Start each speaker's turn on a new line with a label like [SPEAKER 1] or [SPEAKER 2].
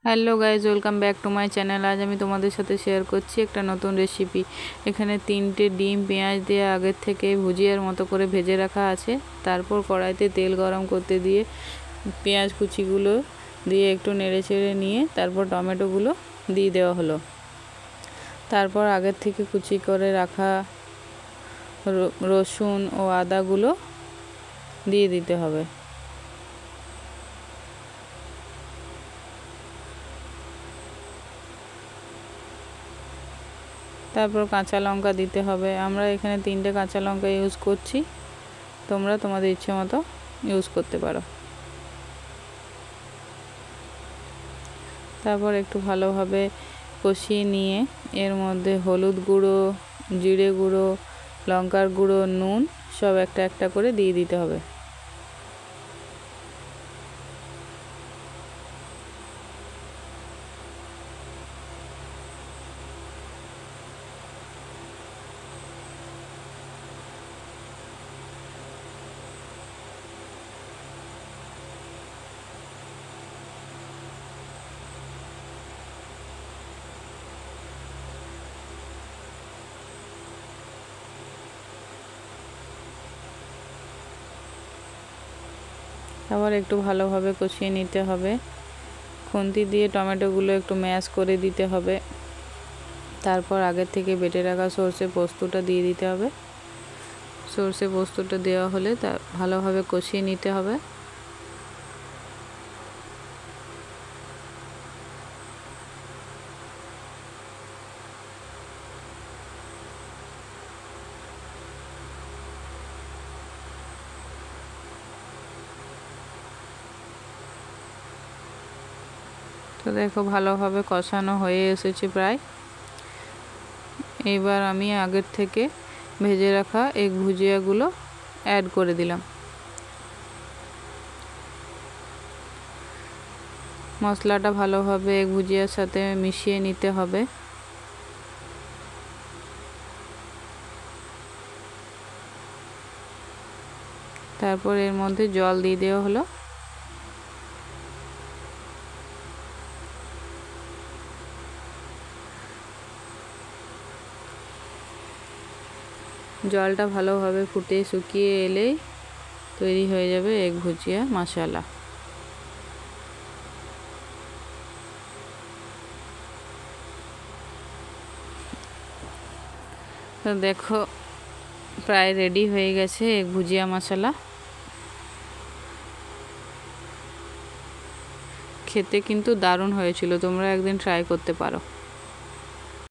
[SPEAKER 1] Hello guys, welcome back to my channel. আজ আমি তোমাদের সাথে শেয়ার করছি একটা নতুন রেসিপি। এখানে 3টে ডিম পেঁয়াজ দিয়ে আগের থেকে ভুজিয়ার মতো করে ভেজে রাখা আছে। তারপর কড়াইতে তেল গরম করতে দিয়ে পেঁয়াজ কুচিগুলো দিয়ে একটু নেড়ে চেড়ে নিয়ে তারপর টমেটোগুলো দিয়ে দেওয়া হলো। তারপর আগের থেকে কুচি করে রাখা রসুন ও আদাগুলো দিয়ে দিতে হবে। তারপর কাঁচা লঙ্কা দিতে হবে। আমরা এখানে 3টে কাঁচা লঙ্কা ইউজ করছি, তোমরা তোমাদের ইচ্ছে মতো ইউজ করতে পারো। তারপর একটু ভালোভাবে কষিয়ে নিয়ে এর মধ্যে হলুদ গুঁড়ো, জিরে গুঁড়ো, লঙ্কার গুঁড়ো, নুন সব একটা একটা করে দিয়ে দিতে হবে। আবার একটু ভালোভাবে কষিয়ে নিতে হবে। খুন্তি দিয়ে টমেটোগুলো একটু ম্যাশ করে দিতে হবে। তারপর আগের থেকে বেটে রাখা সর্ষে পোস্তটা দিয়ে দিতে হবে। সর্ষে পোস্তটা দেওয়া হলে তা ভালোভাবে কষিয়ে নিতে হবে। তো দেখো ভালোভাবে কষানো হয়ে এসেছে প্রায়। এবার আমি আগের থেকে ভেজে রাখা এগ ভুজিয়াগুলো অ্যাড করে দিলাম। মশলাটা ভালোভাবে এগ ভুজিয়ার সাথে মিশিয়ে নিতে হবে। তারপর এর মধ্যে জল দিয়ে দেওয়া হলো। জলটা ভালোভাবে ফুটে শুকিয়ে এলেই তৈরি হয়ে যাবে এগ ভুজিয়া মশলা। তো দেখো প্রায় রেডি হয়ে গেছে এগ ভুজিয়া মশলা। খেতে কিন্তু দারুণ হয়েছিল, তোমরা একদিন ট্রাই করতে পারো।